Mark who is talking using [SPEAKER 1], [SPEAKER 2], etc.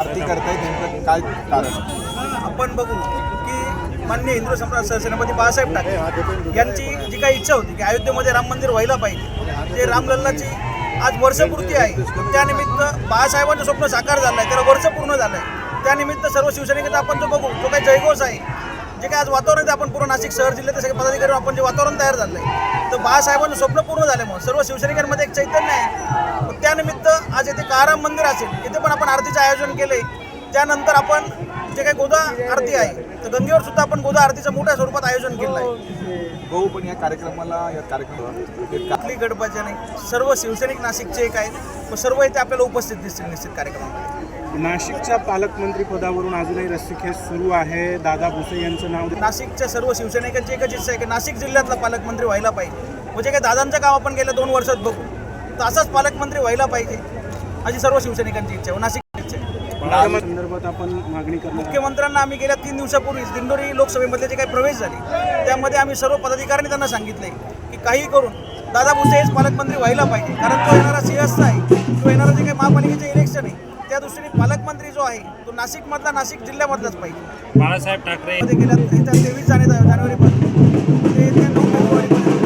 [SPEAKER 1] आरती करतायत नेमकं काय कारण
[SPEAKER 2] आपण बघू की माननीय हिंदू सम्राट सरसेनापती बाळासाहेब ठाकरे यांची जी काही इच्छा होती की अयोध्येमध्ये राम मंदिर व्हायला पाहिजे, ते रामलल्लाची आज वर्षपूर्ती आहे. त्यानिमित्त बाळासाहेबांचं स्वप्न साकार झालं आहे, त्याला वर्ष पूर्ण झालं आहे. त्यानिमित्त सर्व शिवसैनिकांचा आपण जो बघू तो काही जयघोष आहे. जे काय आज वातावरण आपण पूर्ण नाशिक शहर जिल्ह्यात सगळे पदाधिकारी आपण जे वातावरण तयार झालं आहे, तर बाळासाहेबांचं स्वप्न पूर्ण झाल्यामुळे सर्व शिवसैनिकांमध्ये एक चैतन्य आहे. मग त्यानिमित्त आज येथे काराम मंदिर असेल, इथे पण आपण आरतीचं आयोजन केले. त्यानंतर आपण जे काही गोदा आरती आहे, तर गंगेवर सुद्धा आपण गोदा आरतीचं मोठ्या स्वरूपात आयोजन केलं आहे.
[SPEAKER 1] भाऊ पण या कार्यक्रमात
[SPEAKER 2] आपली गडपाच्या नाही, सर्व शिवसैनिक नाशिकचे एक आहेत व सर्व इथे आपल्याला उपस्थित दिसतील निश्चित कार्यक्रमामध्ये.
[SPEAKER 3] नाशिकच्या पालकमंत्री पदावरून अजूनही रस्सीखेच सुरू आहे. दादा भुसे यांचं नाव
[SPEAKER 2] नाशिकच्या सर्व शिवसैनिकांची एकच इच्छा आहे की नाशिक जिल्ह्यातला पालकमंत्री व्हायला पाहिजे. म्हणजे काही दादांचं काम आपण गेल्या 2 वर्षात बघू, तर असाच पालकमंत्री व्हायला पाहिजे अशी सर्व शिवसैनिकांची इच्छा आहे. नाशिक
[SPEAKER 3] संदर्भात आपण मागणी करणार.
[SPEAKER 2] मुख्यमंत्र्यांना आम्ही गेल्या 3 दिवसापूर्वीच दिंडोरी लोकसभेमध्ये जे काही प्रवेश झाले, त्यामध्ये आम्ही सर्व पदाधिकाऱ्यांनी त्यांना सांगितले की काही करून दादा भुसे हेच पालकमंत्री व्हायला पाहिजे. कारण तो येणारा सिंहस्थ आहे, तो येणारा जे काही महापालिकेचे इलेक्शन आहे, त्या दृष्टीने पालकमंत्री जो आहे तो नाशिकमधला, नाशिक जिल्ह्यामधलाच पाहिजे.
[SPEAKER 4] बाळासाहेब ठाकरे
[SPEAKER 2] गेल्या 23 जानेवारीपासून ते 9 फेब्रुवारीपर्यंत